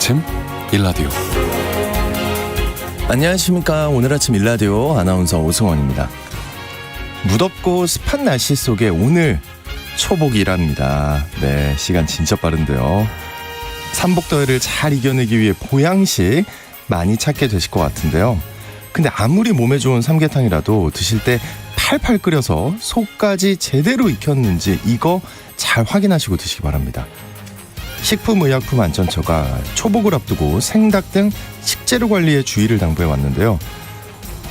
아침 일라디오. 안녕하십니까. 오늘 아침 일라디오 아나운서 오승원입니다. 무덥고 습한 날씨 속에 오늘 초복이랍니다. 네, 시간 진짜 빠른데요. 삼복더위를 잘 이겨내기 위해 보양식 많이 찾게 되실 것 같은데요. 근데 아무리 몸에 좋은 삼계탕이라도 드실 때 팔팔 끓여서 속까지 제대로 익혔는지 이거 잘 확인하시고 드시기 바랍니다. 식품의약품안전처가 초복을 앞두고 생닭 등 식재료 관리에 주의를 당부해 왔는데요.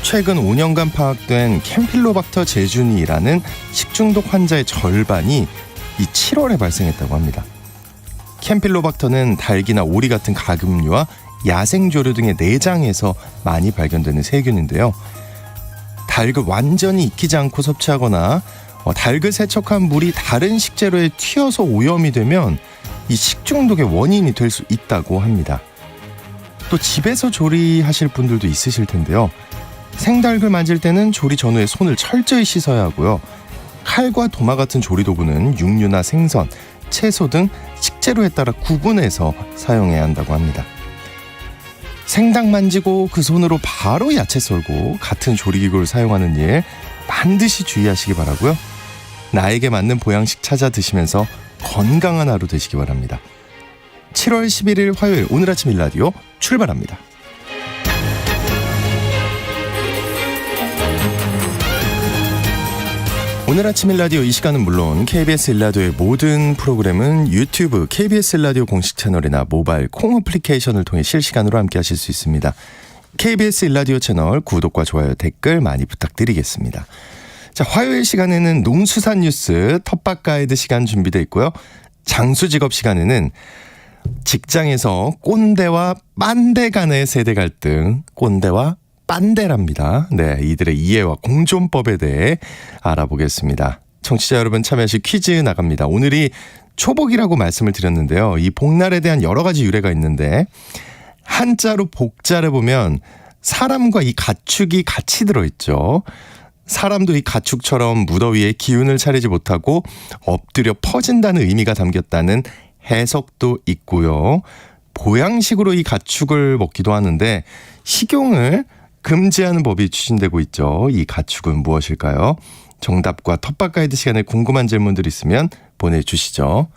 최근 5년간 파악된 캠필로박터 제주니라는 식중독 환자의 절반이 이 7월에 발생했다고 합니다. 캠필로박터는 닭이나 오리 같은 가금류와 야생조류 등의 내장에서 많이 발견되는 세균인데요. 닭을 완전히 익히지 않고 섭취하거나 닭을 세척한 물이 다른 식재료에 튀어서 오염이 되면 이 식중독의 원인이 될 수 있다고 합니다. 또 집에서 조리하실 분들도 있으실 텐데요. 생닭을 만질 때는 조리 전후에 손을 철저히 씻어야 하고요. 칼과 도마 같은 조리도구는 육류나 생선, 채소 등 식재료에 따라 구분해서 사용해야 한다고 합니다. 생닭 만지고 그 손으로 바로 야채 썰고 같은 조리기구를 사용하는 일 반드시 주의하시기 바라고요. 나에게 맞는 보양식 찾아 드시면서 건강한 하루 되시기 바랍니다. 7월 11일 화요일 오늘 아침 일라디오 출발합니다. 오늘 아침 일라디오 이 시간은 물론 KBS 일라디오의 모든 프로그램은 유튜브 KBS 일라디오 공식 채널이나 모바일 콩 어플리케이션을 통해 실시간으로 함께 하실 수 있습니다. KBS 일라디오 채널 구독과 좋아요, 댓글 많이 부탁드리겠습니다. 자, 화요일 시간에는 농수산 뉴스 텃밭 가이드 시간 준비되어 있고요. 장수직업 시간에는 직장에서 꼰대와 빤대 간의 세대 갈등, 꼰대와 빤대랍니다. 네, 이들의 이해와 공존법에 대해 알아보겠습니다. 청취자 여러분 참여하실 퀴즈 나갑니다. 오늘이 초복이라고 말씀을 드렸는데요. 이 복날에 대한 여러 가지 유래가 있는데 한자로 복자를 보면 사람과 이 가축이 같이 들어있죠. 사람도 이 가축처럼 무더위에 기운을 차리지 못하고 엎드려 퍼진다는 의미가 담겼다는 해석도 있고요. 보양식으로 이 가축을 먹기도 하는데 식용을 금지하는 법이 추진되고 있죠. 이 가축은 무엇일까요? 정답과 텃밭 가이드 시간에 궁금한 질문들 있으면 보내주시죠.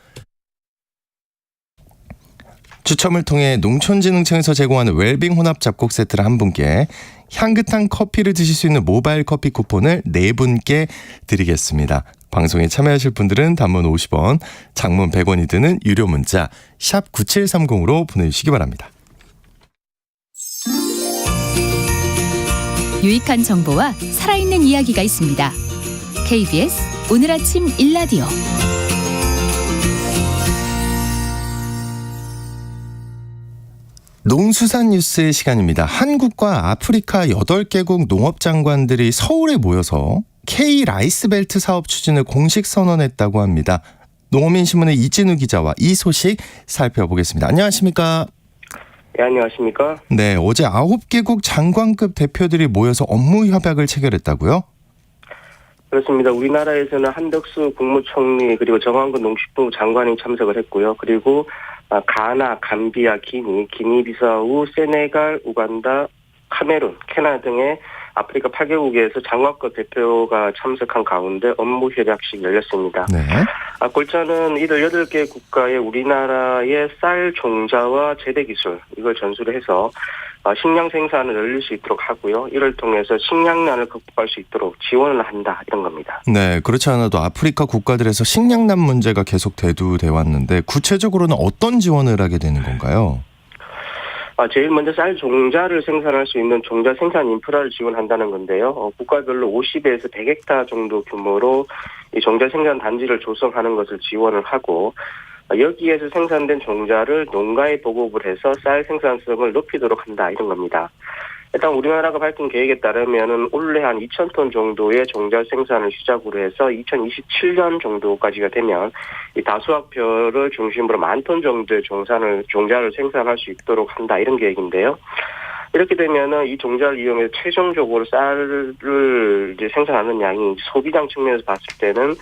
추첨을 통해 농촌진흥청에서 제공하는 웰빙 혼합 잡곡 세트를 한 분께, 향긋한 커피를 드실 수 있는 모바일 커피 쿠폰을 4분께 드리겠습니다. 방송에 참여하실 분들은 단문 50원, 장문 100원이 드는 유료 문자 샵 9730으로 보내주시기 바랍니다. 유익한 정보와 살아있는 이야기가 있습니다. KBS 오늘 아침 일라디오. 농수산 뉴스의 시간입니다. 한국과 아프리카 8개국 농업장관들이 서울에 모여서 K-라이스벨트 사업 추진을 공식 선언했다고 합니다. 농어민신문의 이진우 기자와 이 소식 살펴보겠습니다. 안녕하십니까? 네, 안녕하십니까? 네, 어제 9개국 장관급 대표들이 모여서 업무 협약을 체결했다고요? 그렇습니다. 우리나라에서는 한덕수 국무총리 그리고 정황근 농식부 장관이 참석을 했고요. 그리고 가나, 감비아, 기니비사우, 세네갈, 우간다, 카메룬, 케냐 등의 아프리카 8개국에서 장관급 대표가 참석한 가운데 업무 협약식이 열렸습니다. 네. 골자는 이들 8개 국가의 우리나라의 쌀 종자와 재배 기술 이걸 전수를 해서 식량 생산을 늘릴 수 있도록 하고요. 이를 통해서 식량난을 극복할 수 있도록 지원을 한다 이런 겁니다. 네, 그렇지 않아도 아프리카 국가들에서 식량난 문제가 계속 대두돼 왔는데 구체적으로는 어떤 지원을 하게 되는 건가요? 제일 먼저 쌀 종자를 생산할 수 있는 종자 생산 인프라를 지원한다는 건데요. 국가별로 50에서 100헥타 정도 규모로 이 종자 생산 단지를 조성하는 것을 지원을 하고 여기에서 생산된 종자를 농가에 보급을 해서 쌀 생산성을 높이도록 한다 이런 겁니다. 일단 우리나라가 밝힌 계획에 따르면은 올해 한 2,000톤 정도의 종자 생산을 시작으로 해서 2027년 정도까지가 되면 이 다수학별을 중심으로 10,000톤 정도의 종자를 생산할 수 있도록 한다 이런 계획인데요. 이렇게 되면은 이 종자를 이용해서 최종적으로 쌀을 이제 생산하는 양이 소비량 측면에서 봤을 때는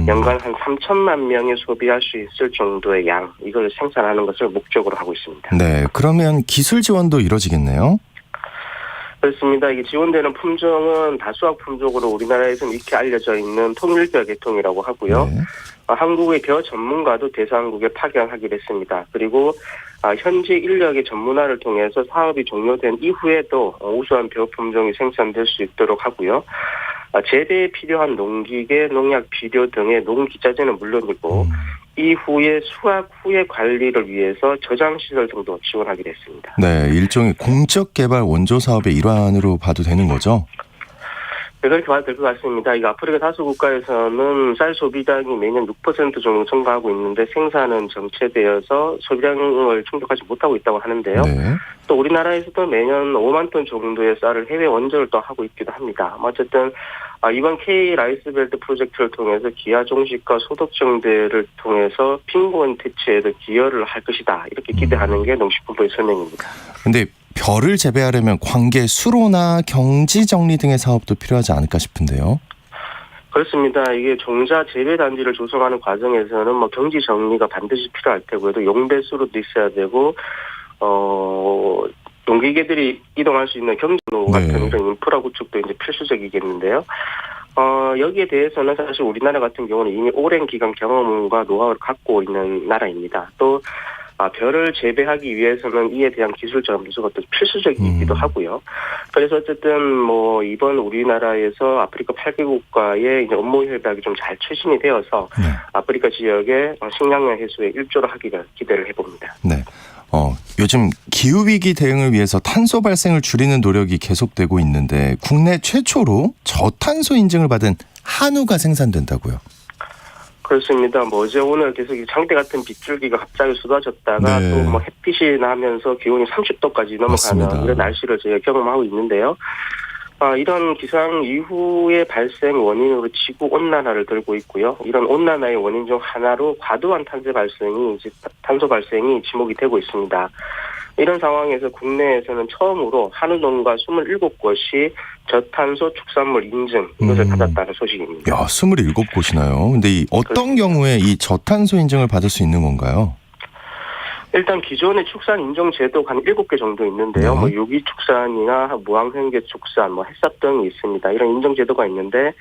연간 한 3천만 명이 소비할 수 있을 정도의 양, 이걸 생산하는 것을 목적으로 하고 있습니다. 네, 그러면 기술 지원도 이루어지겠네요? 그렇습니다. 이게 지원되는 품종은 다수학 품종으로 우리나라에서는 익히 알려져 있는 통일벼 계통이라고 하고요. 네. 한국의 벼 전문가도 대상국에 파견하기로 했습니다. 그리고 현지 인력의 전문화를 통해서 사업이 종료된 이후에도 우수한 벼 품종이 생산될 수 있도록 하고요. 재배에 필요한 농기계, 농약, 비료 등의 농기자재는 물론이고 이후에 수확 후의 관리를 위해서 저장시설 등도 지원하기로 했습니다. 네, 일종의 공적 개발 원조 사업의 일환으로 봐도 되는 거죠? 네, 그렇게 봐도 될 것 같습니다. 이거 아프리카 다수 국가에서는 쌀 소비량이 매년 6% 정도 증가하고 있는데 생산은 정체되어서 소비량을 충족하지 못하고 있다고 하는데요. 네. 또 우리나라에서도 매년 5만 톤 정도의 쌀을 해외 원조를 또 하고 있기도 합니다. 어쨌든 이번 K 라이스벨트 프로젝트를 통해서 기아 종식과 소득 증대를 통해서 빈곤 퇴치에도 기여를 할 것이다. 이렇게 기대하는 게 농식품부의 설명입니다. 근데 벼를 재배하려면 관계 수로나 경지 정리 등의 사업도 필요하지 않을까 싶은데요. 그렇습니다. 이게 종자 재배 단지를 조성하는 과정에서는 경지 정리가 반드시 필요할 테고요. 또 용배수로도 있어야 되고 농기계들이 이동할 수 있는 경지로 같은 이런 인프라 구축도 이제 필수적이겠는데요. 여기에 대해서는 사실 우리나라 같은 경우는 이미 오랜 기간 경험과 노하우를 갖고 있는 나라입니다. 또 벼를 재배하기 위해서는 이에 대한 기술 점수가 또 필수적이기도 하고요. 그래서 어쨌든 이번 우리나라에서 아프리카 8개 국가의 이제 업무 협약이 좀 잘 추진이 되어서 아프리카 지역의 식량량 해소에 일조를 하기를 기대를 해봅니다. 네. 요즘 기후위기 대응을 위해서 탄소 발생을 줄이는 노력이 계속되고 있는데 국내 최초로 저탄소 인증을 받은 한우가 생산된다고요? 그렇습니다. 어제 오늘 계속 장대 같은 빗줄기가 갑자기 쏟아졌다가 또 햇빛이 나면서 기온이 30도까지 넘어가는 맞습니다. 이런 날씨를 저희가 경험하고 있는데요. 이런 기상 이후의 발생 원인으로 지구 온난화를 들고 있고요. 이런 온난화의 원인 중 하나로 과도한 탄소 발생이 지목이 되고 있습니다. 이런 상황에서 국내에서는 처음으로 한우 농가 27곳이 저탄소 축산물 인증 이것을 받았다는 소식입니다. 야, 27곳이나요? 근데 어떤 경우에 이 저탄소 인증을 받을 수 있는 건가요? 일단 기존의 축산 인증 제도가 한 7개 정도 있는데요. 유기축산이나 무항생계 축산, 햇삽 등이 있습니다. 이런 인증 제도가 있는데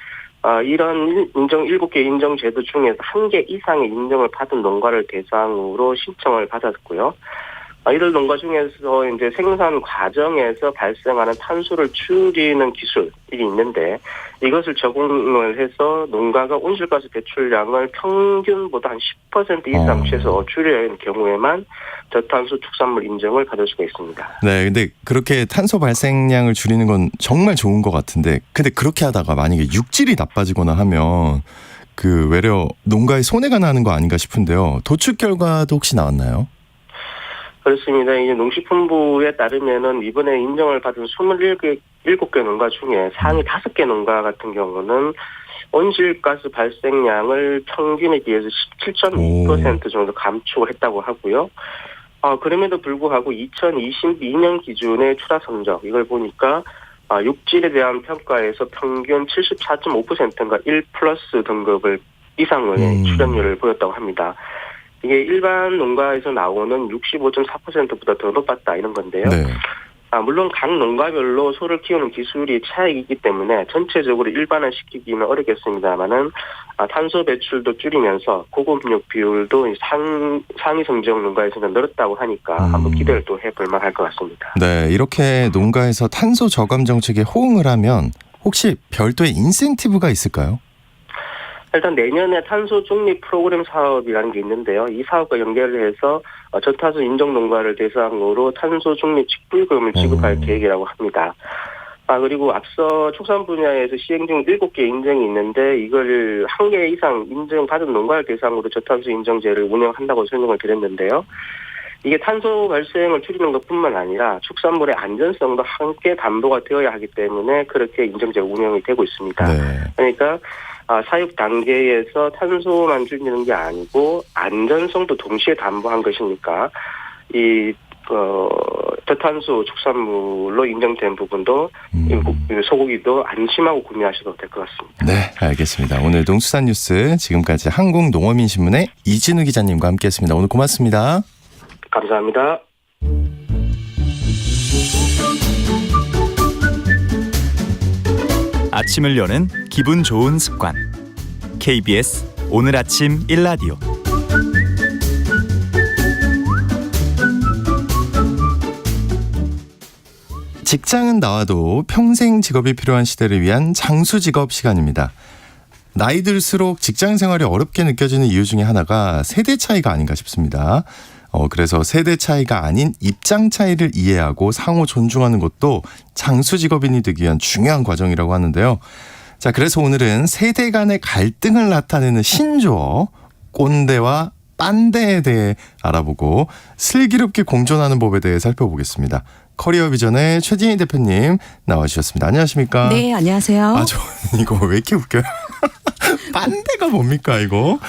이런 인증 7개 인증 제도 중에서 1개 이상의 인증을 받은 농가를 대상으로 신청을 받았고요. 이런 농가 중에서 이제 생산 과정에서 발생하는 탄소를 줄이는 기술이 있는데 이것을 적용을 해서 농가가 온실가스 배출량을 평균보다 한 10% 이상 최소 줄여야 하는 경우에만 저탄소 축산물 인증을 받을 수가 있습니다. 네, 근데 그렇게 탄소 발생량을 줄이는 건 정말 좋은 것 같은데, 근데 그렇게 하다가 만약에 육질이 나빠지거나 하면 외려 농가에 손해가 나는 거 아닌가 싶은데요. 도축 결과도 혹시 나왔나요? 그렇습니다. 이제 농식품부에 따르면은 이번에 인정을 받은 27개 농가 중에 상위 5개 농가 같은 경우는 온실가스 발생량을 평균에 비해서 17.2% 정도 감축을 했다고 하고요. 그럼에도 불구하고 2022년 기준의 출하 성적 이걸 보니까 육질에 대한 평가에서 평균 74.5%가 1+ 등급을 이상의 출연율을 보였다고 합니다. 이게 일반 농가에서 나오는 65.4%보다 더 높았다 이런 건데요. 네. 물론 각 농가별로 소를 키우는 기술이 차이이기 때문에 전체적으로 일반화시키기는 어렵겠습니다만은 탄소 배출도 줄이면서 고급육 비율도 상위 성적 농가에서는 늘었다고 하니까 한번 기대를 또 해볼 만할 것 같습니다. 네, 이렇게 농가에서 탄소 저감 정책에 호응을 하면 혹시 별도의 인센티브가 있을까요? 일단 내년에 탄소 중립 프로그램 사업이라는 게 있는데요. 이 사업과 연결을 해서 저탄소 인증 농가를 대상으로 탄소 중립 직불금을 지급할 계획이라고 합니다. 그리고 앞서 축산 분야에서 시행 중 7개 인증이 있는데 이걸 1개 이상 인증받은 농가를 대상으로 저탄소 인증제를 운영한다고 설명을 드렸는데요. 이게 탄소 발생을 줄이는 것뿐만 아니라 축산물의 안전성도 함께 담보가 되어야 하기 때문에 그렇게 인증제가 운영이 되고 있습니다. 네. 그러니까 사육 단계에서 탄소만 줄이는 게 아니고 안전성도 동시에 담보한 것이니까 이 저탄수 축산물로 인정된 부분도 소고기도 안심하고 구매하셔도 될 것 같습니다. 네, 알겠습니다. 오늘 농수산뉴스 지금까지 한국농어민신문의 이진우 기자님과 함께했습니다. 오늘 고맙습니다. 감사합니다. 아침을 여는 기분 좋은 습관. KBS 오늘 아침 1라디오. 직장은 나와도 평생 직업이 필요한 시대를 위한 장수 직업 시간입니다. 나이 들수록 직장 생활이 어렵게 느껴지는 이유 중에 하나가 세대 차이가 아닌가 싶습니다. 그래서 세대 차이가 아닌 입장 차이를 이해하고 상호 존중하는 것도 장수 직업인이 되기 위한 중요한 과정이라고 하는데요. 자, 그래서 오늘은 세대 간의 갈등을 나타내는 신조어, 꼰대와 빤대에 대해 알아보고 슬기롭게 공존하는 법에 대해 살펴보겠습니다. 커리어 비전의 최진희 대표님 나와주셨습니다. 안녕하십니까? 네, 안녕하세요. 저 이거 왜 이렇게 웃겨요? 빤대가 뭡니까 이거?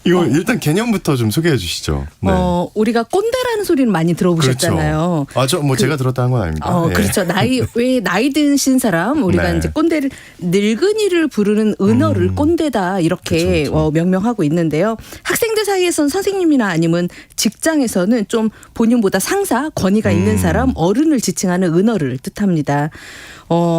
이거 일단 개념부터 좀 소개해 주시죠. 네. 우리가 꼰대라는 소리는 많이 들어보셨잖아요. 그렇죠. 제가 들었다는 건 아닙니다. 네. 그렇죠. 왜 나이 드신 사람, 우리가 네. 이제 꼰대를, 늙은이를 부르는 은어를 꼰대다, 이렇게 그렇죠. 명명하고 있는데요. 학생들 사이에서는 선생님이나 아니면 직장에서는 좀 본인보다 상사, 권위가 있는 사람, 어른을 지칭하는 은어를 뜻합니다.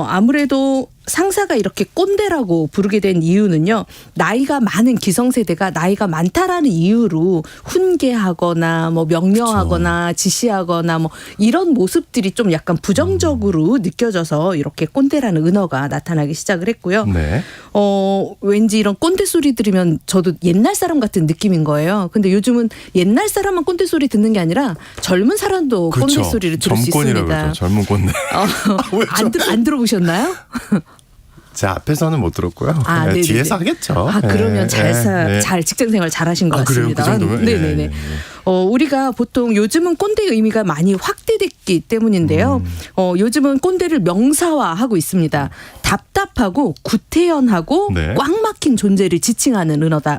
아무래도 상사가 이렇게 꼰대라고 부르게 된 이유는요. 나이가 많은 기성세대가 나이가 많다라는 이유로 훈계하거나 뭐 명령하거나 지시하거나 뭐 이런 모습들이 좀 약간 부정적으로 느껴져서 이렇게 꼰대라는 은어가 나타나기 시작을 했고요. 네. 왠지 이런 꼰대 소리 들으면 저도 옛날 사람 같은 느낌인 거예요. 근데 요즘은 옛날 사람만 꼰대 소리 듣는 게 아니라 젊은 사람도 그렇죠. 꼰대 소리를 들을 수 젊곤이라고 있습니다. 그러죠. 젊은 꼰대. 안 들어보셨나요? 제 앞에서는 못 들었고요. 아, 네, 뒤에서 하겠죠. 그러면 네. 잘 직장생활 잘하신 것 그래요? 같습니다. 그 정도면? 네네네. 네. 우리가 보통 요즘은 꼰대의 의미가 많이 확대됐기 때문인데요. 요즘은 꼰대를 명사화하고 있습니다. 답답하고 구태연하고 네. 꽉 막힌 존재를 지칭하는 은어다,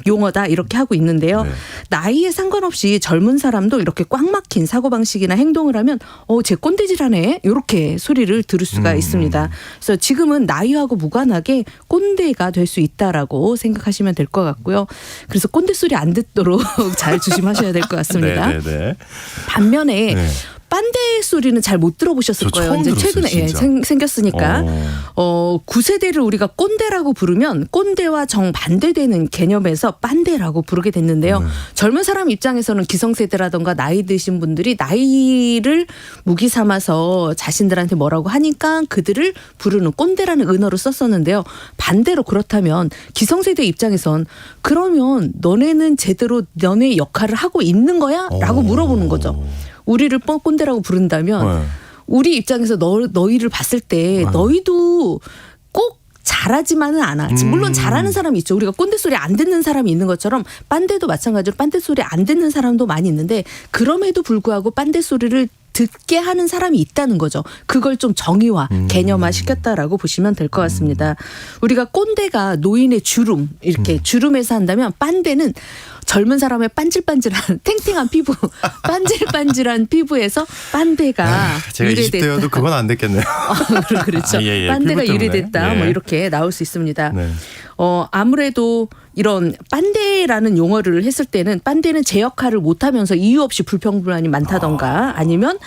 용어다 이렇게 하고 있는데요. 네. 나이에 상관없이 젊은 사람도 이렇게 꽉 막힌 사고방식이나 행동을 하면 쟤 꼰대질하네 이렇게 소리를 들을 수가 있습니다. 그래서 지금은 나이하고 무관하게 꼰대가 될 수 있다라고 생각하시면 될 것 같고요. 그래서 꼰대 소리 안 듣도록 잘 조심하셔야 될 것 같습니다. 네네네. 반면에 네. 빤대 소리는 잘 못 들어보셨을 저 거예요. 처음 이제 들었어요, 최근에 진짜. 생겼으니까. 9세대를 우리가 꼰대라고 부르면 꼰대와 정반대되는 개념에서 빤대라고 부르게 됐는데요. 젊은 사람 입장에서는 기성세대라던가 나이 드신 분들이 나이를 무기 삼아서 자신들한테 뭐라고 하니까 그들을 부르는 꼰대라는 은어를 썼었는데요. 반대로 그렇다면 기성세대 입장에선 그러면 너네는 제대로 너네의 역할을 하고 있는 거야? 라고 물어보는 거죠. 우리를 꼰대라고 부른다면 우리 입장에서 너희를 봤을 때 너희도 꼭 잘하지만은 않아. 물론 잘하는 사람이 있죠. 우리가 꼰대 소리 안 듣는 사람이 있는 것처럼 빤대도 마찬가지로 빤대 소리 안 듣는 사람도 많이 있는데 그럼에도 불구하고 빤대 소리를 듣게 하는 사람이 있다는 거죠. 그걸 좀 정의화, 개념화 시켰다라고 보시면 될 것 같습니다. 우리가 꼰대가 노인의 주름, 이렇게 주름에서 한다면 빤대는 젊은 사람의 반질반질한 탱탱한 피부, 반질반질한 피부에서 빤대가 제가 유래됐다. 20대여도 그건 안 됐겠네요. 그렇죠. 예, 빤대가 피부 때문에. 유래됐다. 예. 이렇게 나올 수 있습니다. 네. 아무래도 이런 빤대라는 용어를 했을 때는 빤대는 제 역할을 못하면서 이유 없이 불평불만이 많다던가 아니면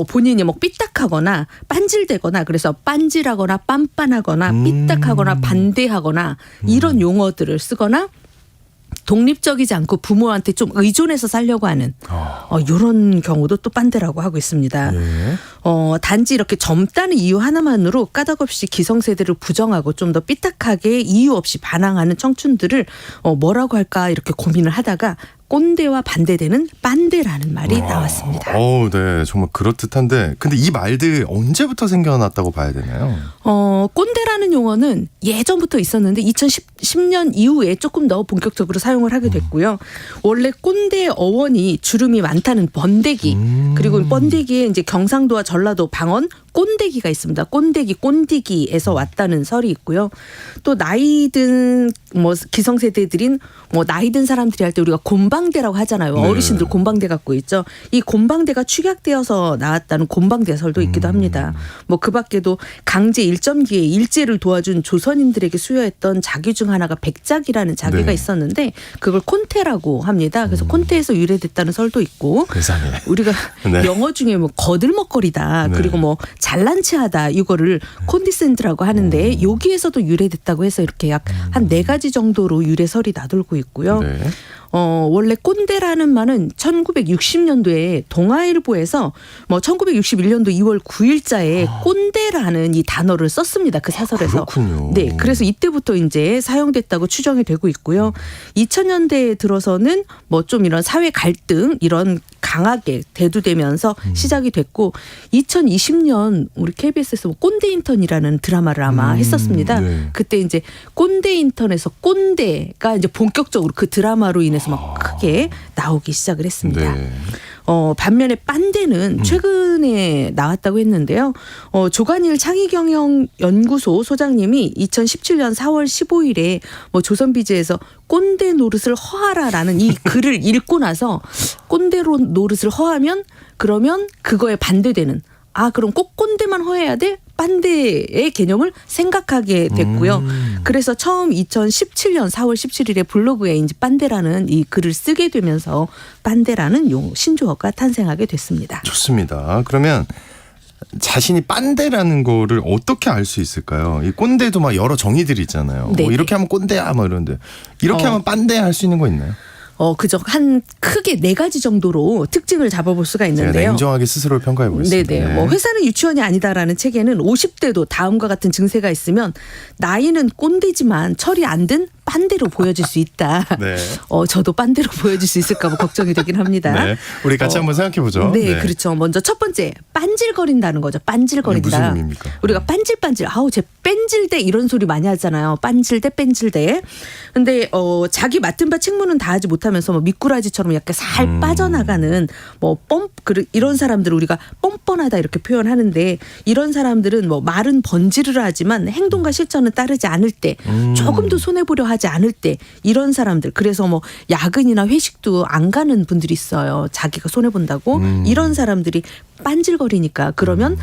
본인이 삐딱하거나 빤질대거나 그래서 빤질하거나 빤빤하거나 삐딱하거나 반대하거나 이런 용어들을 쓰거나 독립적이지 않고 부모한테 좀 의존해서 살려고 하는 이런 경우도 또 빤대라고 하고 있습니다. 예. 단지 이렇게 젊다는 이유 하나만으로 까닭없이 기성세대를 부정하고 좀 더 삐딱하게 이유 없이 반항하는 청춘들을 뭐라고 할까 이렇게 고민을 하다가 꼰대와 반대되는 빤대라는 말이 나왔습니다. 네. 정말 그렇듯한데 근데 이 말들 언제부터 생겨났다고 봐야 되나요? 꼰대라는 용어는 예전부터 있었는데 2010년 이후에 조금 더 본격적으로 사용을 하게 됐고요. 원래 꼰대 어원이 주름이 많다는 번데기 그리고 번데기에 이제 경상도와 전라도, 방언, 꼰대기가 있습니다. 꼰디기에서 왔다는 설이 있고요. 또 나이든 뭐 기성세대들인 뭐 나이든 사람들이 할 때 우리가 곤방대라고 하잖아요. 네. 어르신들 곤방대 갖고 있죠. 이 곤방대가 축약되어서 나왔다는 곤방대설도 있기도 합니다. 뭐 그 밖에도 강제 일점기에 일제를 도와준 조선인들에게 수여했던 자기 중 하나가 백작이라는 자기가 네. 있었는데 그걸 콘테라고 합니다. 그래서 콘테에서 유래됐다는 설도 있고 세상에. 우리가 네. 영어 중에 뭐 거들먹거리다 네. 그리고 뭐 잘난체하다 이거를 콘디센트라고 하는데 여기에서도 유래됐다고 해서 이렇게 약 한 4가지 정도로 유래설이 나돌고 있고요. 네. 원래 꼰대라는 말은 1960년도에 동아일보에서 뭐 1961년도 2월 9일자에 꼰대라는 이 단어를 썼습니다. 그 사설에서. 그렇군요. 네. 그래서 이때부터 이제 사용됐다고 추정이 되고 있고요. 2000년대에 들어서는 뭐 좀 이런 사회 갈등 이런 강하게 대두되면서 시작이 됐고 2020년 우리 KBS에서 꼰대 인턴이라는 드라마를 아마 했었습니다. 네. 그때 이제 꼰대 인턴에서 꼰대가 이제 본격적으로 그 드라마로 인해서 막 크게 나오기 시작을 했습니다. 네. 반면에 빤대는 최근에 나왔다고 했는데요. 조간일 창의경영연구소 소장님이 2017년 4월 15일에 뭐 조선비즈에서 꼰대 노릇을 허하라라는 이 글을 읽고 나서 꼰대 노릇을 허하면 그러면 그거에 반대되는 그럼 꼭 꼰대만 허해야 돼? 빤대의 개념을 생각하게 됐고요. 그래서 처음 2017년 4월 17일에 블로그에 이제 빤대라는 이 글을 쓰게 되면서 빤대라는 신조어가 탄생하게 됐습니다. 좋습니다. 그러면 자신이 빤대라는 거를 어떻게 알 수 있을까요? 이 꼰대도 막 여러 정의들이 있잖아요. 네네. 뭐 이렇게 하면 꼰대야 뭐 이런데 이렇게 하면 빤대야 할 수 있는 거 있나요? 그저 한 크게 4가지 정도로 특징을 잡아볼 수가 제가 있는데요. 냉정하게 스스로 평가해 보겠습니다. 네네. 뭐 회사는 유치원이 아니다라는 책에는 50대도 다음과 같은 증세가 있으면 나이는 꼰대지만 철이 안 든 빤대로 보여질 수 있다. 네. 저도 빤대로 보여질 수 있을까 봐 걱정이 되긴 합니다. 네. 우리 같이 한번 생각해 보죠. 네, 그렇죠. 먼저 첫 번째 빤질거린다는 거죠. 빤질거린다. 무슨 의미입니까? 우리가 빤질빤질 제 뺀질대 이런 소리 많이 하잖아요. 빤질대 뺀질대. 근데 자기 맡은 바 책무는 다하지 못하면서 뭐 미꾸라지처럼 약간 살 빠져나가는 뭐 이런 사람들을 우리가 뻔뻔하다 이렇게 표현하는데 이런 사람들은 뭐 말은 번지르르 하지만 행동과 실천은 따르지 않을 때 조금도 손해 보려 하지 않을 때 이런 사람들 그래서 뭐 야근이나 회식도 안 가는 분들이 있어요. 자기가 손해 본다고 이런 사람들이 빤질거리니까 그러면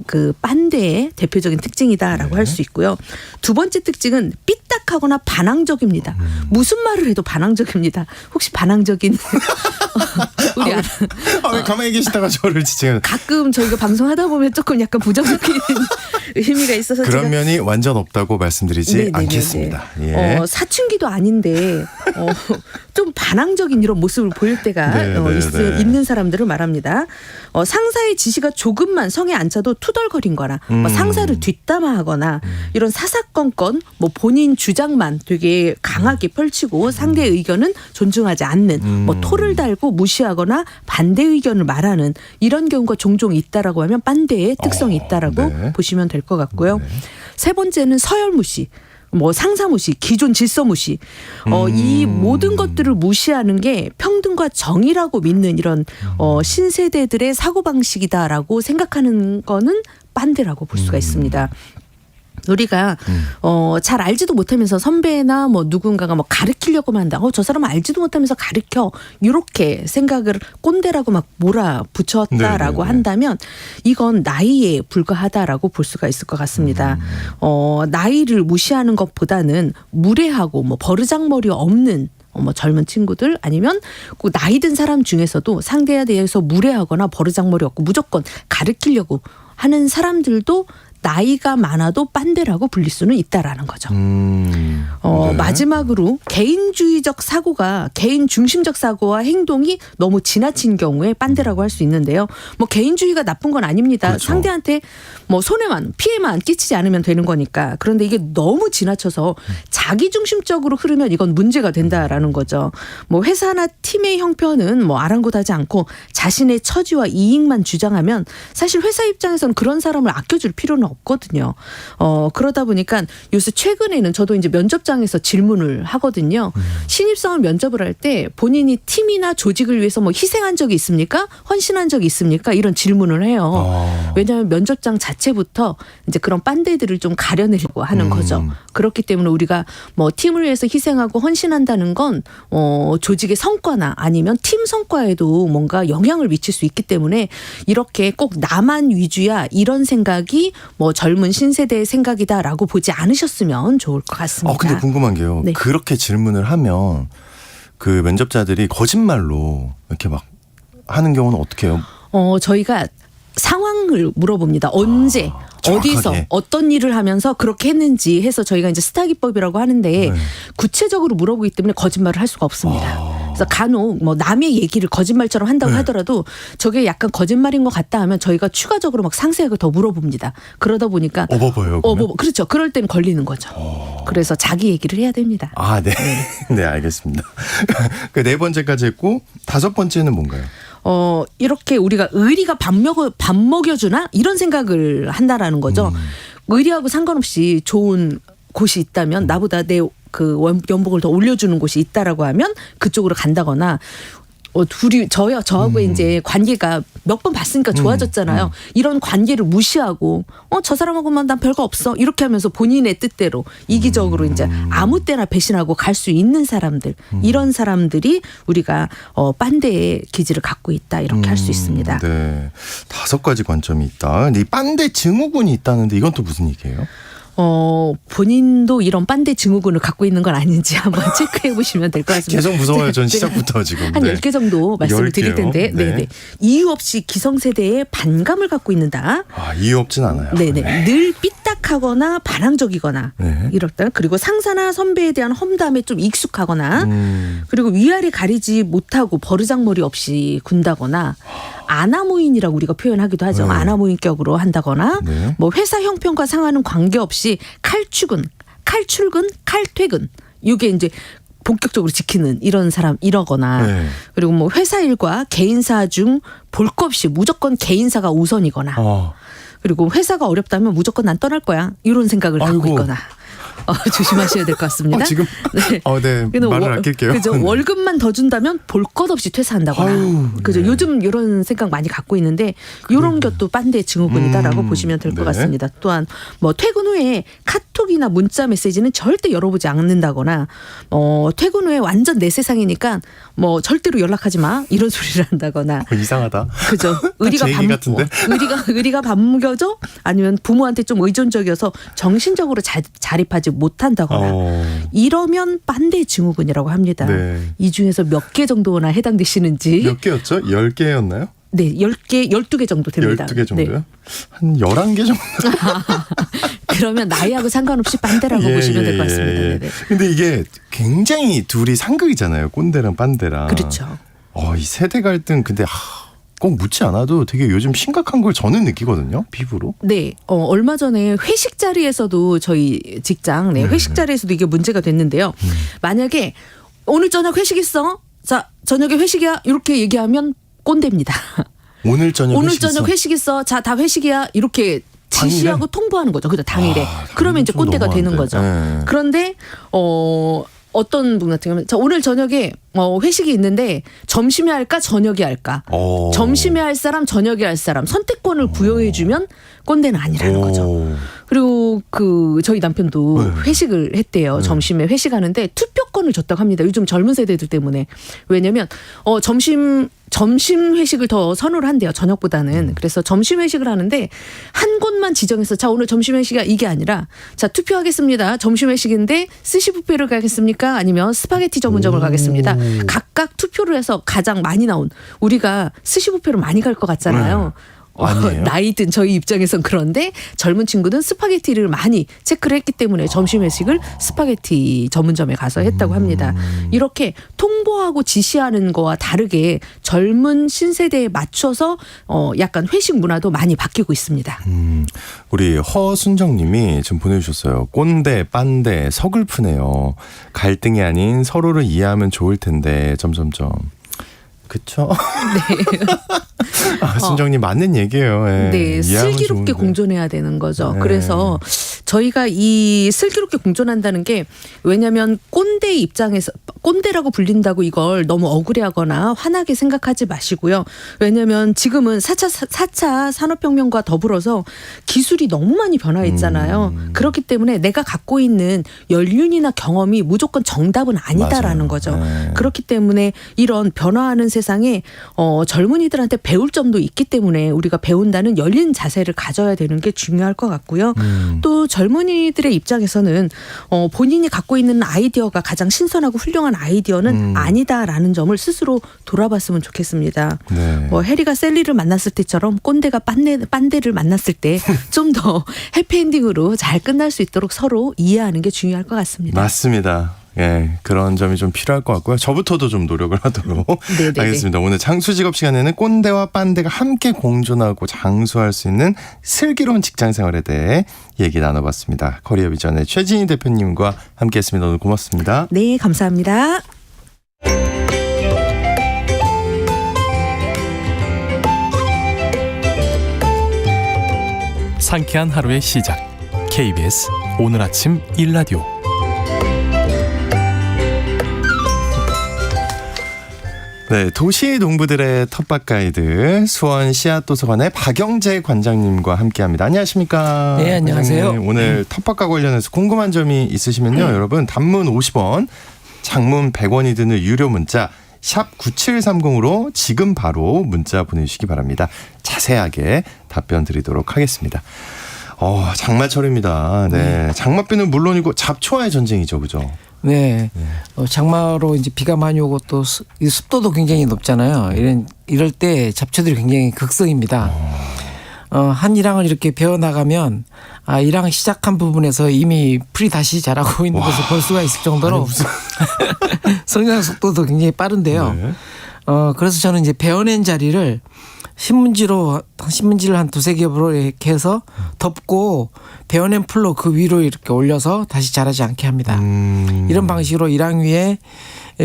그 빤대의 대표적인 특징이다라고 할 수 있고요. 두 번째 특징은 삐딱하거나 반항적입니다. 무슨 말을 해도 반항적입니다. 혹시 반항적인 우리 왜 가만히 계시다가 저를 지금 가끔 저희가 방송하다 보면 조금 약간 부정적인 의미가 있어서 그런 제가 면이 완전 없다고 말씀드리지 네네네네. 않겠습니다. 예. 사춘기도 아닌데 좀 반항적인 이런 모습을 보일 때가 네. 있는 사람들을 말합니다. 상사의 지시가 조금만 성에 안 차도 투덜거린 거나 뭐 상사를 뒷담화하거나 이런 사사건건 뭐 본인 주장만 되게 강하게 펼치고 상대의 의견은 존중하지 않는 뭐 토를 달고 무시하거나 반대 의견을 말하는 이런 경우가 종종 있다라고 하면 빤대의 특성이 있다라고 네. 보시면 될 것 같고요. 세 번째는 서열무시. 뭐 상사무시, 기존 질서무시, 이 모든 것들을 무시하는 게 평등과 정의라고 믿는 이런 신세대들의 사고방식이다라고 생각하는 거는 빤대라고 볼 수가 있습니다. 우리가 잘 알지도 못하면서 선배나 뭐 누군가가 뭐 가르치려고만 한다. 저 사람 알지도 못하면서 가르쳐. 이렇게 생각을 꼰대라고 막 몰아붙였다라고 네네네. 한다면 이건 나이에 불과하다라고 볼 수가 있을 것 같습니다. 나이를 무시하는 것보다는 무례하고 뭐 버르장머리 없는 뭐 젊은 친구들 아니면 그 나이 든 사람 중에서도 상대에 대해서 무례하거나 버르장머리 없고 무조건 가르치려고 하는 사람들도 나이가 많아도 빤대라고 불릴 수는 있다라는 거죠. 네. 마지막으로 개인주의적 사고가 개인 중심적 사고와 행동이 너무 지나친 경우에 빤대라고 할 수 있는데요. 뭐 개인주의가 나쁜 건 아닙니다. 그렇죠. 상대한테 뭐 손해만 피해만 끼치지 않으면 되는 거니까. 그런데 이게 너무 지나쳐서 자기 중심적으로 흐르면 이건 문제가 된다라는 거죠. 뭐 회사나 팀의 형편은 뭐 아랑곳하지 않고 자신의 처지와 이익만 주장하면 사실 회사 입장에서는 그런 사람을 아껴줄 필요는 없거든요. 그러다 보니까 요새 최근에는 저도 이제 면접장에서 질문을 하거든요. 신입사원 면접을 할 때 본인이 팀이나 조직을 위해서 뭐 희생한 적이 있습니까? 헌신한 적이 있습니까? 이런 질문을 해요. 왜냐하면 면접장 자체부터 이제 그런 빤대들을 좀 가려내려고 하는 거죠. 그렇기 때문에 우리가 뭐 팀을 위해서 희생하고 헌신한다는 건 조직의 성과나 아니면 팀 성과에도 뭔가 영향을 미칠 수 있기 때문에 이렇게 꼭 나만 위주야 이런 생각이 뭐 젊은 신세대의 생각이다라고 보지 않으셨으면 좋을 것 같습니다. 근데 궁금한 게요. 네. 그렇게 질문을 하면 그 면접자들이 거짓말로 이렇게 막 하는 경우는 어떻게 해요? 저희가 상황을 물어봅니다. 언제, 정확하게. 어디서, 어떤 일을 하면서 그렇게 했는지 해서 저희가 이제 스타 기법이라고 하는데 네. 구체적으로 물어보기 때문에 거짓말을 할 수가 없습니다. 그래서 간혹 뭐 남의 얘기를 거짓말처럼 한다고 네. 하더라도 저게 약간 거짓말인 것 같다 하면 저희가 추가적으로 막 상세하게 더 물어봅니다. 그러다 보니까 어버버요. 그렇죠. 그럴 땐 걸리는 거죠. 그래서 자기 얘기를 해야 됩니다. 네. 네, 알겠습니다. 그 네 번째까지 했고 다섯 번째는 뭔가요? 이렇게 우리가 의리가 밥 먹여주나? 이런 생각을 한다라는 거죠. 의리하고 상관없이 좋은 곳이 있다면 나보다 내 그 연봉을 더 올려주는 곳이 있다라고 하면 그쪽으로 간다거나 저하고 이제 관계가 몇 번 봤으니까 좋아졌잖아요. 이런 관계를 무시하고 저 사람하고만 난 별거 없어 이렇게 하면서 본인의 뜻대로 이기적으로 이제 아무 때나 배신하고 갈 수 있는 사람들 이런 사람들이 우리가 빤대의 기질을 갖고 있다 이렇게 할 수 있습니다. 네, 다섯 가지 관점이 있다. 근데 이 빤대 증후군이 있다는데 이건 또 무슨 얘기예요? 본인도 이런 빤대 증후군을 갖고 있는 건 아닌지 한번 체크해 보시면 될 것 같습니다. 계속 무서워요. 전 시작부터 지금. 한 네. 10개 정도 말씀을 10개요? 드릴 텐데 네. 이유 없이 기성세대에 반감을 갖고 있는다. 이유 없진 않아요. 네네. 늘 삐딱하거나 반항적이거나 네. 이렇다. 그리고 상사나 선배에 대한 험담에 좀 익숙하거나 그리고 위아래 가리지 못하고 버르장머리 없이 군다거나 아나무인이라고 우리가 표현하기도 하죠. 네. 아나무인격으로 한다거나 네. 뭐 회사 형편과 상하는 관계없이 칼출근, 칼퇴근 이게 이제 본격적으로 지키는 이런 사람 이러거나 네. 그리고 뭐 회사 일과 개인사 중 볼 것 없이 무조건 개인사가 우선이거나 그리고 회사가 어렵다면 무조건 난 떠날 거야 이런 생각을 갖고 아이고. 있거나 조심하셔야 될 것 같습니다. 지금 네. 네. 그래도 말을 아낄게요. 그죠. 월급만 더 준다면 볼 것 없이 퇴사한다거나. 아유, 그죠. 네. 요즘 이런 생각 많이 갖고 있는데 이런 것도 빤대 증후군이다라고 보시면 될 것 네. 같습니다. 또한 뭐 퇴근 후에 카톡이나 문자 메시지는 절대 열어보지 않는다거나 퇴근 후에 완전 내 세상이니까 뭐 절대로 연락하지 마 이런 소리를 한다거나. 이상하다. 그죠. 의리가 제 얘기 같은데? 의리가 반겨져 아니면 부모한테 좀 의존적이어서 정신적으로 자립하지 못한다거나 이러면 빤대 증후군이라고 합니다. 네. 이 중에서 몇 개 정도나 해당되시는지. 몇 개였죠? 10개였나요? 네, 10개, 12개 정도 됩니다. 12개 정도요? 네. 한 11개 정도? 그러면 나이하고 상관없이 빤대라고 보시면 될 것 같습니다. 예. 네네. 근데 이게 굉장히 둘이 상극이잖아요. 꼰대랑 빤대랑. 그렇죠. 이 세대 갈등 근데 꼭 묻지 않아도 되게 요즘 심각한 걸 저는 느끼거든요. 피부로. 네, 얼마 전에 회식 자리에서도 저희 직장 회식 자리에서도 이게 문제가 됐는데요. 만약에 오늘 저녁 회식 있어? 자, 저녁에 회식이야? 이렇게 얘기하면 꼰대입니다. 오늘 저녁 오늘 회식 저녁 있어? 회식 있어? 자, 다 회식이야? 이렇게 지시하고 통보하는 거죠. 그죠? 당일에. 그러면 이제 좀 꼰대가 되는 너무한데. 거죠. 네. 그런데 어떤 분 같은 경우는 자, 오늘 저녁에 회식이 있는데 점심에 할까 저녁에 할까? 점심에 할 사람 저녁에 할 사람 선택권을 부여해주면 꼰대는 아니라는 거죠. 그리고 저희 남편도 네. 회식을 했대요. 점심에 회식하는데 투표권을 줬다고 합니다. 요즘 젊은 세대들 때문에. 왜냐면 점심 회식을 더 선호를 한대요. 저녁보다는. 그래서 점심 회식을 하는데 한 곳만 지정해서 자, 오늘 점심 회식이야 이게 아니라 자, 투표하겠습니다. 점심 회식인데 스시 뷔페를 가겠습니까? 아니면 스파게티 전문점을 가겠습니다. 각각 투표를 해서 가장 많이 나온 우리가 스시 뷔페로 많이 갈 것 같잖아요. 아니에요? 나이 든 저희 입장에선 그런데 젊은 친구는 스파게티를 많이 체크를 했기 때문에 점심 회식을 스파게티 전문점에 가서 했다고 합니다. 이렇게 통보하고 지시하는 거와 다르게 젊은 신세대에 맞춰서 약간 회식 문화도 많이 바뀌고 있습니다. 우리 허순정님이 지금 보내주셨어요. 꼰대, 빤대, 서글프네요. 갈등이 아닌 서로를 이해하면 좋을 텐데 점점점. 그쵸? 네. 순정님 맞는 얘기예요. 예. 네, 이해하면 슬기롭게 좋은데. 공존해야 되는 거죠. 네. 그래서 저희가 이 슬기롭게 공존한다는 게 왜냐하면 꼰대 입장에서 꼰대라고 불린다고 이걸 너무 억울해하거나 화나게 생각하지 마시고요. 왜냐하면 지금은 4차 산업혁명과 더불어서 기술이 너무 많이 변화했잖아요. 그렇기 때문에 내가 갖고 있는 연륜이나 경험이 무조건 정답은 아니다라는 맞아요. 거죠. 네. 그렇기 때문에 이런 변화하는 세상에 젊은이들한테 배울 점도 있기 때문에 우리가 배운다는 열린 자세를 가져야 되는 게 중요할 것 같고요. 또 젊은이들의 입장에서는 본인이 갖고 있는 아이디어가 가장 신선하고 훌륭한 아이디어는 아니다라는 점을 스스로 돌아봤으면 좋겠습니다. 네. 해리가 셀리를 만났을 때처럼 꼰대가 빤데를 만났을 때 좀 더 해피엔딩으로 잘 끝날 수 있도록 서로 이해하는 게 중요할 것 같습니다. 맞습니다. 예, 그런 점이 좀 필요할 것 같고요. 저부터도 좀 노력을 하도록 네네네. 하겠습니다. 오늘 장수직업 시간에는 꼰대와 빤대가 함께 공존하고 장수할 수 있는 슬기로운 직장생활에 대해 얘기 나눠봤습니다. 커리어 비전의 최진희 대표님과 함께했습니다. 오늘 고맙습니다. 네, 감사합니다. 상쾌한 하루의 시작. KBS 오늘 아침 일라디오. 네, 도시 농부들의 텃밭 가이드 수원 씨앗도서관의 박영재 관장님과 함께합니다. 안녕하십니까? 네, 안녕하세요. 관장님, 오늘 텃밭과 관련해서 궁금한 점이 있으시면요, 여러분 단문 50원, 장문 100원이 드는 유료 문자 샵 9730으로 지금 바로 문자 보내주시기 바랍니다. 자세하게 답변 드리도록 하겠습니다. 장마철입니다. 네, 장맛비는 물론이고 잡초와의 전쟁이죠, 그죠? 네. 장마로 이제 비가 많이 오고 또 이 습도도 굉장히 높잖아요. 이럴 때 잡초들이 굉장히 극성입니다. 한 일항을 이렇게 베어 나가면 일항 시작한 부분에서 이미 풀이 다시 자라고 있는 것을 볼 수가 있을 정도로 성장 속도도 굉장히 빠른데요. 네. 그래서 저는 이제 베어낸 자리를 신문지를 한 두세 겹으로 이렇게 해서 덮고 베어낸 풀로 그 위로 이렇게 올려서 다시 자라지 않게 합니다. 이런 방식으로 일항 위에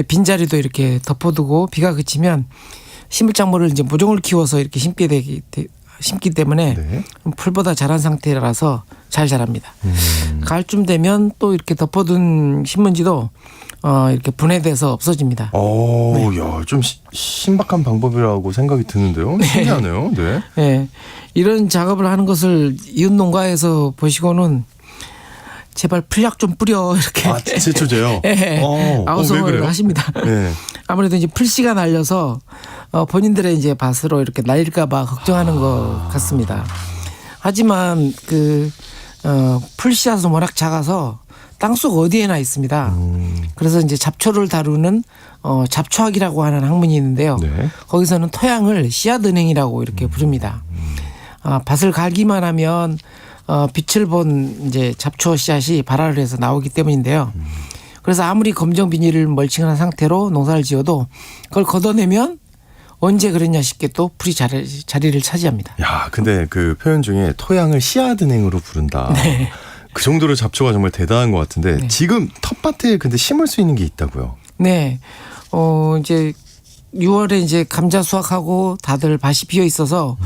빈자리도 이렇게 덮어두고 비가 그치면 식물작물을 이제 모종을 키워서 이렇게 심기 때문에 네. 풀보다 자란 상태라서 잘 자랍니다. 가을쯤 되면 또 이렇게 덮어둔 신문지도 이렇게 분해돼서 없어집니다. 야, 좀 신박한 방법이라고 생각이 드는데요. 신기하네요. 네. 네. 이런 작업을 하는 것을 이웃 농가에서 보시고는 제발 풀약 좀 뿌려 이렇게 제초제요? 네. 왜 아우성을 그래요? 하십니다. 네. 아무래도 이제 풀씨가 날려서 본인들의 이제 밭으로 이렇게 날릴까봐 걱정하는 것 같습니다. 하지만 풀씨앗은 워낙 작아서 땅속 어디에나 있습니다. 그래서 이제 잡초를 다루는 잡초학이라고 하는 학문이 있는데요. 네. 거기서는 토양을 씨앗은행이라고 이렇게 부릅니다. 밭을 갈기만 하면 빛을 본 이제 잡초 씨앗이 발화를 해서 나오기 때문인데요. 그래서 아무리 검정 비닐을 멀칭한 상태로 농사를 지어도 그걸 걷어내면 언제 그랬냐 싶게 또 풀이 자리를 차지합니다. 야, 근데 그 표현 중에 토양을 씨앗은행으로 부른다. 네. 그 정도로 잡초가 정말 대단한 것 같은데 네. 지금 텃밭에 근데 심을 수 있는 게 있다고요? 네. 이제 6월에 이제 감자 수확하고 다들 밭이 비어 있어서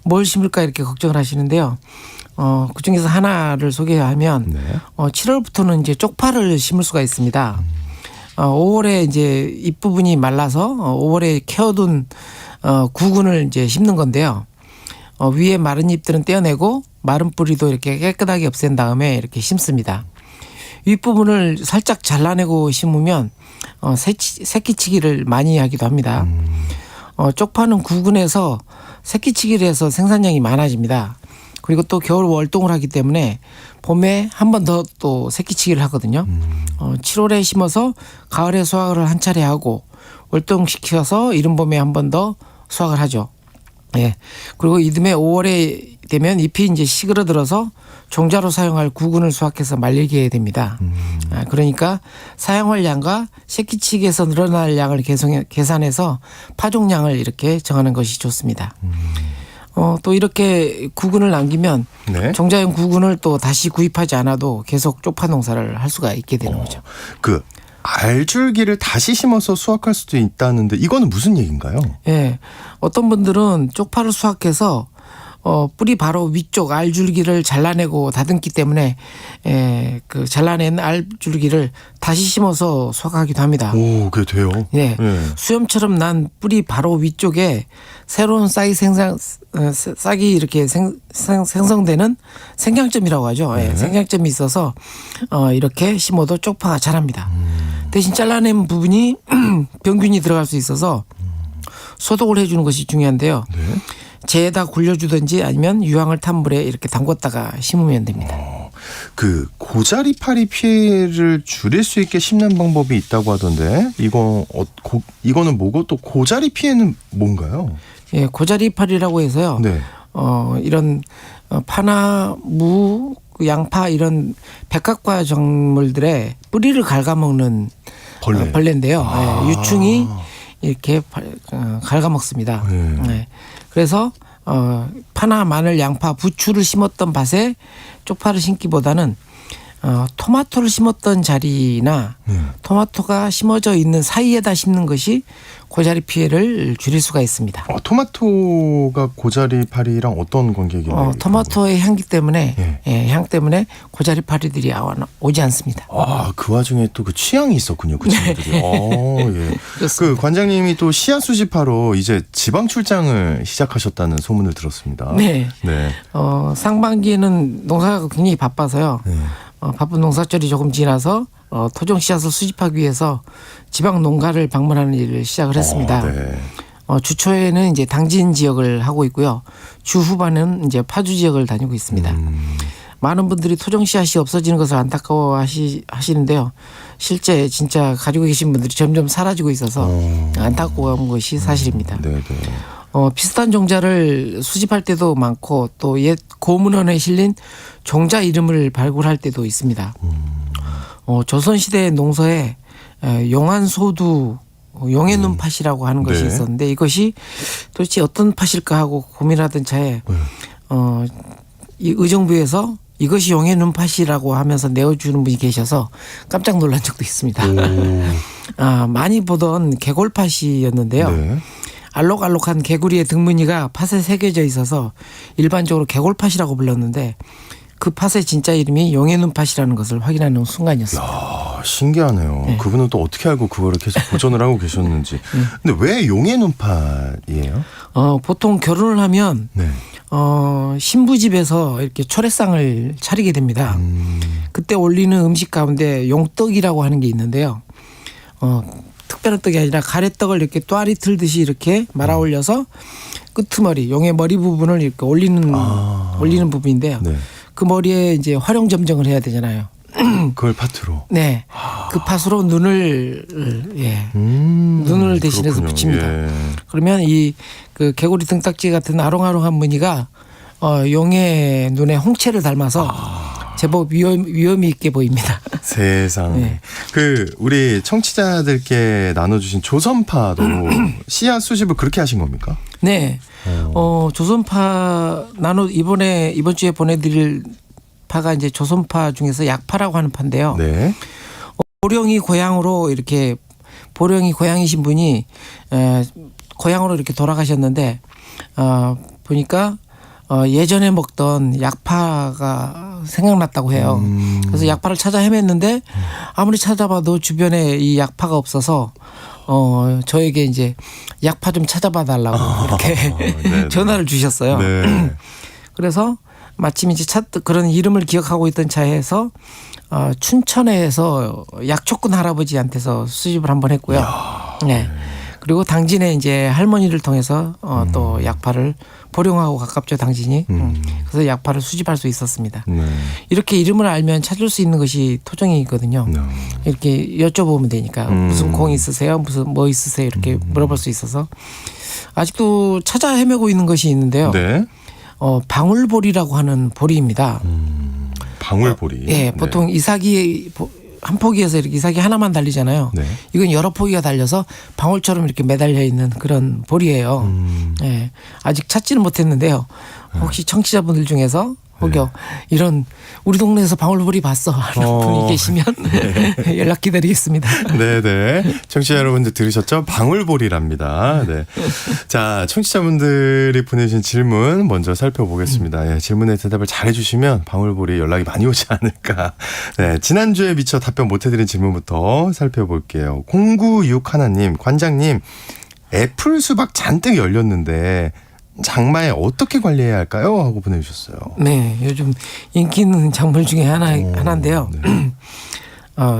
뭘 심을까 이렇게 걱정을 하시는데요. 그 중에서 하나를 소개하면 네. 7월부터는 이제 쪽파를 심을 수가 있습니다. 5월에 이제 잎부분이 말라서 5월에 캐어둔 구근을 이제 심는 건데요. 위에 마른 잎들은 떼어내고 마른 뿌리도 이렇게 깨끗하게 없앤 다음에 이렇게 심습니다. 윗부분을 살짝 잘라내고 심으면 새끼치기를 많이 하기도 합니다. 쪽파는 구근해서 새끼치기를 해서 생산량이 많아집니다. 그리고 또 겨울 월동을 하기 때문에 봄에 한 번 더 또 새끼치기를 하거든요. 7월에 심어서 가을에 수확을 한 차례 하고 월동시켜서 이른 봄에 한 번 더 수확을 하죠. 예. 그리고 이듬해 5월에 되면 잎이 이제 시그러들어서 종자로 사용할 구근을 수확해서 말리게 됩니다. 그러니까 사용할 양과 새끼치기에서 늘어날 양을 계산해서 파종량을 이렇게 정하는 것이 좋습니다. 또 이렇게 구근을 남기면 네. 종자용 구근을 또 다시 구입하지 않아도 계속 쪽파 농사를 할 수가 있게 되는 거죠. 그 알줄기를 다시 심어서 수확할 수도 있다는데 이거는 무슨 얘기인가요? 예. 어떤 분들은 쪽파를 수확해서 뿌리 바로 위쪽 알줄기를 잘라내고 다듬기 때문에 그 잘라낸 알줄기를 다시 심어서 수확하기도 합니다. 오, 그게 돼요? 네. 네. 수염처럼 난 뿌리 바로 위쪽에 새로운 싹이 이렇게 생성되는 생장점이라고 하죠. 예, 생장점이 있어서 이렇게 심어도 쪽파가 자랍니다. 대신 잘라낸 부분이 병균이 들어갈 수 있어서 소독을 해주는 것이 중요한데요. 네. 재에다 굴려주든지 아니면 유황을 탄 물에 이렇게 담궜다가 심으면 됩니다. 그 고자리파리 피해를 줄일 수 있게 심는 방법이 있다고 하던데 이거는 뭐고 또 고자리 피해는 뭔가요? 예, 고자리파리라고 해서요. 네. 이런 파나 무, 양파 이런 백합과 작물들의 뿌리를 갉아먹는 벌레인데요. 예, 유충이 이렇게 갉아먹습니다. 네. 그래서 파나 마늘, 양파, 부추를 심었던 밭에 쪽파를 심기보다는 토마토를 심었던 자리나 토마토가 심어져 있는 사이에다 심는 것이 고자리 피해를 줄일 수가 있습니다. 토마토가 고자리파리랑 어떤 관계가 토마토의 향기 때문에 향 때문에 고자리파리들이 오지 않습니다. 그 와중에 또 그 취향이 있었군요, 그 친구들이. 예. 그 관장님이 또 씨앗 수집하러 이제 지방 출장을 시작하셨다는 소문을 들었습니다. 네. 네. 상반기에는 농사가 굉장히 바빠서요. 네. 바쁜 농사철이 조금 지나서 토종 씨앗을 수집하기 위해서 지방 농가를 방문하는 일을 시작을 했습니다. 네. 주초에는 이제 당진 지역을 하고 있고요. 주 후반은 이제 파주 지역을 다니고 있습니다. 많은 분들이 토종 씨앗이 없어지는 것을 안타까워 하시는데요. 실제 진짜 가지고 계신 분들이 점점 사라지고 있어서 안타까운 것이 사실입니다. 네. 비슷한 종자를 수집할 때도 많고 또 옛 고문원에 실린 종자 이름을 발굴할 때도 있습니다. 조선시대 농서에 용안소두 용의 눈팥이라고 하는 것이 있었는데 이것이 도대체 어떤 팥일까 하고 고민하던 차에 이 의정부에서 이것이 용의 눈팥이라고 하면서 내어주는 분이 계셔서 깜짝 놀란 적도 있습니다. 많이 보던 개골팥이었는데요. 네. 알록알록한 개구리의 등무늬가 팥에 새겨져 있어서 일반적으로 개골팥이라고 불렀는데 그 팥의 진짜 이름이 용의 눈팥이라는 것을 확인하는 순간이었습니다. 신기하네요. 네. 그분은 또 어떻게 알고 그거를 계속 보존을 하고 계셨는지. 근데 왜 용의 눈팥이에요? 보통 결혼을 하면 네. 신부집에서 이렇게 초래상을 차리게 됩니다. 그때 올리는 음식 가운데 용떡이라고 하는 게 있는데요. 특별한 떡이 아니라 가래떡을 이렇게 또아리 틀듯이 이렇게 말아 올려서 끄트머리, 용의 머리 부분을 이렇게 올리는 부분인데요. 네. 그 머리에 이제 활용 점정을 해야 되잖아요. 그걸 팥으로. 네. 그 팥으로 눈을 눈을 대신해서 그렇군요. 붙입니다. 예. 그러면 이 그 개구리 등딱지 같은 아롱아롱한 무늬가 용의 눈의 홍채를 닮아서 제법 위험이 있게 보입니다. 세상. 네. 우리 청취자들께 나눠주신 조선파도 씨앗 수집을 그렇게 하신 겁니까? 네. 조선파 이번 주에 보내드릴 파가 이제 조선파 중에서 약파라고 하는 파인데요. 네. 보령이 고향이신 분이 고향으로 이렇게 돌아가셨는데 보니까 예전에 먹던 약파가 생각났다고 해요. 그래서 약파를 찾아 헤맸는데 아무리 찾아봐도 주변에 이 약파가 없어서 저에게 이제 약파 좀 찾아봐 달라고 이렇게 전화를 주셨어요. 네. 그래서 마침 이제 그런 이름을 기억하고 있던 차에서 춘천에서 약초꾼 할아버지한테서 수집을 한번 했고요. 네. 그리고 당진에 이제 할머니를 통해서 또 약파를 보령하고 가깝죠, 당진이. 그래서 약파를 수집할 수 있었습니다. 네. 이렇게 이름을 알면 찾을 수 있는 것이 토종이거든요. 이렇게 여쭤보면 되니까 무슨 공 있으세요? 무슨 뭐 있으세요? 이렇게 물어볼 수 있어서 아직도 찾아 헤매고 있는 것이 있는데요. 네. 방울보리라고 하는 보리입니다. 방울보리. 예, 보통 이삭이 한 포기에서 이렇게 이삭이 하나만 달리잖아요. 네. 이건 여러 포기가 달려서 방울처럼 이렇게 매달려 있는 그런 보리예요. 예, 아직 찾지는 못했는데요. 혹시 청취자분들 중에서 혹여 이런 우리 동네에서 방울보리 봤어 하는 분이 계시면 연락 기다리겠습니다. 네네. 청취자 여러분들 들으셨죠? 방울보리랍니다. 네. 자, 청취자분들이 보내주신 질문 먼저 살펴보겠습니다. 예, 질문에 대답을 잘 해주시면 방울보리 연락이 많이 오지 않을까. 네, 지난주에 미처 답변 못해드린 질문부터 살펴볼게요. 0961님, 관장님, 애플 수박 잔뜩 열렸는데 장마에 어떻게 관리해야 할까요? 하고 보내주셨어요. 네, 요즘 인기 있는 작물 중에 하나인데요. 네.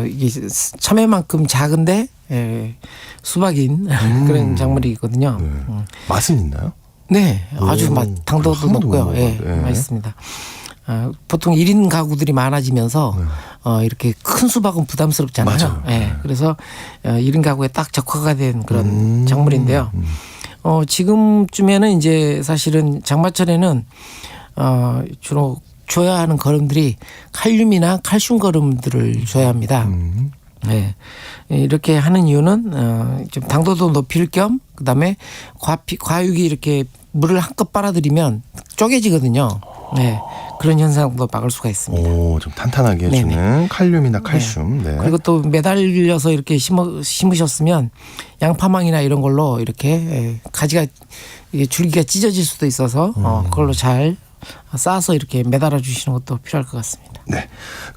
이게 참외만큼 작은데 수박인 그런 작물이거든요. 네. 맛은 있나요? 네, 아주 당도도 한 번도 높고요. 못 예, 먹어봤는데. 네. 맛있습니다. 보통 1인 가구들이 많아지면서 이렇게 큰 수박은 부담스럽잖아요. 맞아요. 예, 그래서 1인 가구에 딱 적화가 된 그런 작물인데요. 지금쯤에는 이제 사실은 장마철에는 주로 줘야 하는 거름들이 칼륨이나 칼슘 거름들을 줘야 합니다. 네. 이렇게 하는 이유는 좀 당도도 높일 겸 그다음에 과육이 이렇게 물을 한껏 빨아들이면 쪼개지거든요. 네. 그런 현상도 막을 수가 있습니다. 오, 좀 탄탄하게 해주는 네네. 칼륨이나 칼슘. 네. 그리고 또 매달려서 이렇게 심으셨으면 양파망이나 이런 걸로 이렇게 가지가 줄기가 찢어질 수도 있어서 그걸로 잘 쌓아서 이렇게 매달아 주시는 것도 필요할 것 같습니다. 네.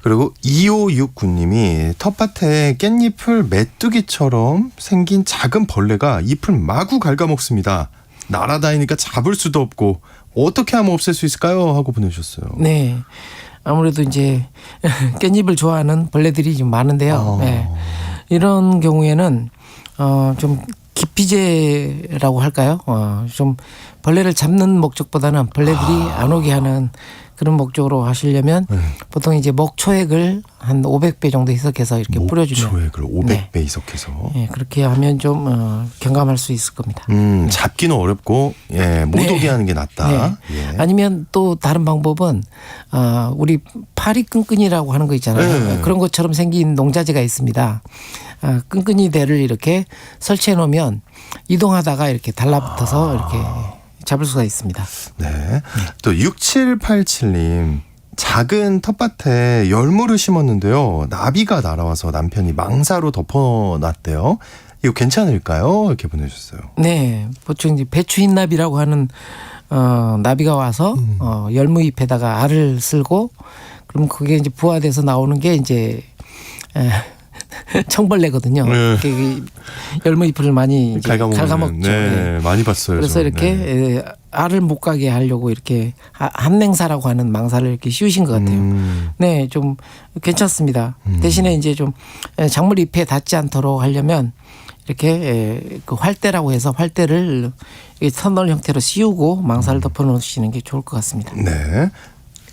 그리고 2569님이 텃밭에 깻잎을 메뚜기처럼 생긴 작은 벌레가 잎을 마구 갉아먹습니다. 날아다니니까 잡을 수도 없고 어떻게 하면 없앨 수 있을까요? 하고 보내주셨어요. 네. 아무래도 이제 깻잎을 좋아하는 벌레들이 좀 많은데요. 네. 이런 경우에는 좀 기피제라고 할까요? 좀 벌레를 잡는 목적보다는 벌레들이 안 오게 하는 그런 목적으로 하시려면 보통 이제 목초액을 한 500배 정도 희석해서 이렇게 뿌려주면 목초액을 500배 희석해서. 네, 그렇게 하면 좀 경감할 수 있을 겁니다. 잡기는 어렵고 못 네. 오게 하는 게 낫다. 네. 예. 아니면 또 다른 방법은 우리 파리 끈끈이라고 하는 거 있잖아요. 네. 그런 것처럼 생긴 농자재가 있습니다. 끈끈이 대를 이렇게 설치해 놓으면 이동하다가 이렇게 달라붙어서 이렇게 잡을 수가 있습니다. 네. 또 6787님. 작은 텃밭에 열무를 심었는데요. 나비가 날아와서 남편이 망사로 덮어놨대요. 이거 괜찮을까요? 이렇게 보내주셨어요. 네, 보통 이제 배추 흰나비라고 하는 나비가 와서 열무잎에다가 알을 쓸고 그럼 그게 이제 부화돼서 나오는 게 이제 청벌레거든요. 네. 열무잎을 많이 갉아먹죠. 네, 많이 봤어요. 그래서 저. 이렇게 네. 알을 못 가게 하려고 이렇게 한냉사라고 하는 망사를 이렇게 씌우신 것 같아요. 네, 좀 괜찮습니다. 대신에 이제 좀 작물 잎에 닿지 않도록 하려면 이렇게 그 활대라고 해서 활대를 터널 형태로 씌우고 망사를 덮어놓으시는 게 좋을 것 같습니다. 네.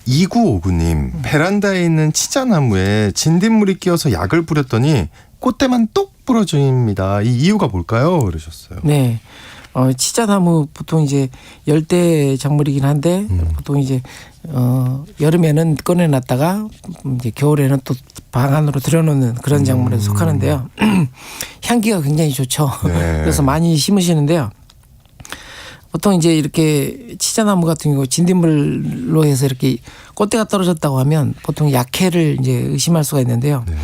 2959님, 베란다에 있는 치자나무에 진딧물이 끼어서 약을 뿌렸더니 꽃대만 똑 부러집니다. 이 이유가 뭘까요? 그러셨어요. 네. 치자나무 보통 이제 열대 작물이긴 한데 보통 이제 여름에는 꺼내놨다가 이제 겨울에는 또 방 안으로 들여놓는 그런 작물에 속하는데요. 향기가 굉장히 좋죠. 네. 그래서 많이 심으시는데요. 보통 이제 이렇게 치자나무 같은 경우 진딧물로 해서 이렇게 꽃대가 떨어졌다고 하면 보통 약해를 이제 의심할 수가 있는데요. 네.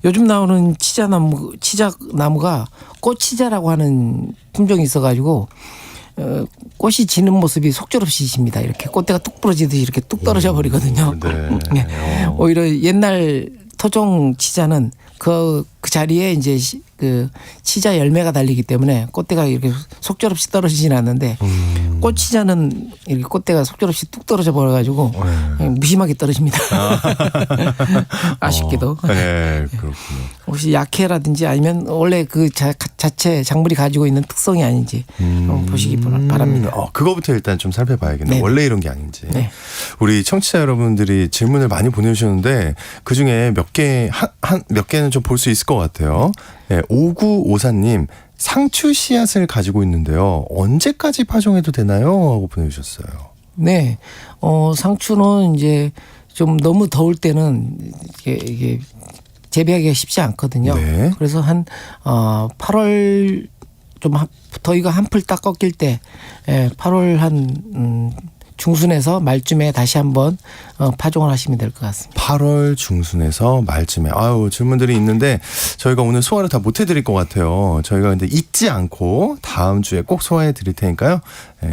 요즘 나오는 치자나무가 꽃치자라고 하는 품종이 있어가지고 꽃이 지는 모습이 속절없이 집니다. 이렇게 꽃대가 뚝 부러지듯이 이렇게 뚝 떨어져 버리거든요. 네. 네. 오히려 옛날 토종 치자는 그 자리에 이제 그 치자 열매가 달리기 때문에 꽃대가 이렇게 속절없이 떨어지지는 않는데 꽃치자는 이렇게 꽃대가 속절없이 뚝 떨어져 버려가지고 무심하게 떨어집니다. 아쉽게도. 네, 그렇군요. 혹시 약해라든지 아니면 원래 그 자체 작물이 가지고 있는 특성이 아닌지 한번 보시기 바랍니다. 그거부터 일단 좀 살펴봐야겠네요. 네. 원래 이런 게 아닌지. 네. 우리 청취자 여러분들이 질문을 많이 보내주셨는데 그중에 몇 개는 좀 볼 수 있을 것 같아요. 네, 5954님. 상추 씨앗을 가지고 있는데요. 언제까지 파종해도 되나요? 하고 보내주셨어요. 네. 상추는 이제 좀 너무 더울 때는 이게 재배하기가 쉽지 않거든요. 네. 그래서 한 8월 좀 더위가 한풀 딱 꺾일 때 8월 한 중순에서 말쯤에 다시 한번 파종을 하시면 될 것 같습니다. 8월 중순에서 말쯤에. 아유, 질문들이 있는데 저희가 오늘 소화를 다 못 해드릴 것 같아요. 저희가 근데 잊지 않고 다음 주에 꼭 소화해 드릴 테니까요.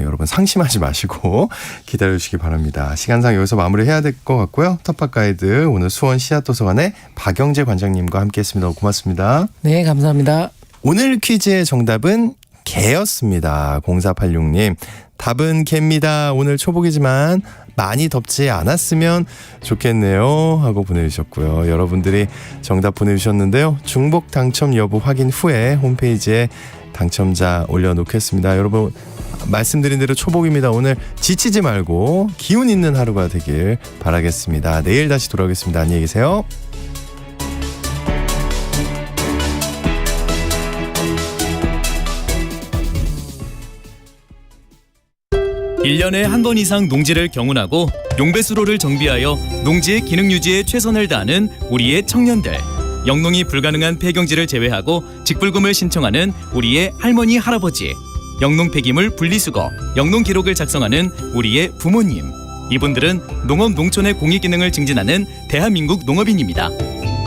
여러분 상심하지 마시고 기다려주시기 바랍니다. 시간상 여기서 마무리해야 될 것 같고요. 텃밭 가이드 오늘 수원 씨앗도서관의 박영재 관장님과 함께했습니다. 고맙습니다. 네, 감사합니다. 오늘 퀴즈의 정답은 개였습니다. 0486님. 답은 개입니다. 오늘 초복이지만 많이 덥지 않았으면 좋겠네요 하고 보내주셨고요. 여러분들이 정답 보내주셨는데요. 중복 당첨 여부 확인 후에 홈페이지에 당첨자 올려놓겠습니다. 여러분 말씀드린 대로 초복입니다. 오늘 지치지 말고 기운 있는 하루가 되길 바라겠습니다. 내일 다시 돌아오겠습니다. 안녕히 계세요. 1년에 한 번 이상 농지를 경운하고 용배수로를 정비하여 농지의 기능 유지에 최선을 다하는 우리의 청년들, 영농이 불가능한 폐경지를 제외하고 직불금을 신청하는 우리의 할머니 할아버지, 영농 폐기물 분리수거, 영농 기록을 작성하는 우리의 부모님, 이분들은 농업 농촌의 공익 기능을 증진하는 대한민국 농업인입니다.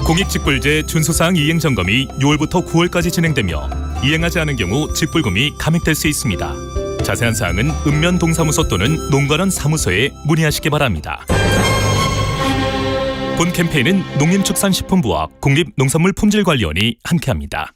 공익직불제 준수사항 이행 점검이 6월부터 9월까지 진행되며 이행하지 않은 경우 직불금이 감액될 수 있습니다. 자세한 사항은 읍면 동사무소 또는 농가련 사무소에 문의하시기 바랍니다. 본 캠페인은 농림축산식품부와 국립농산물품질관리원이 함께합니다.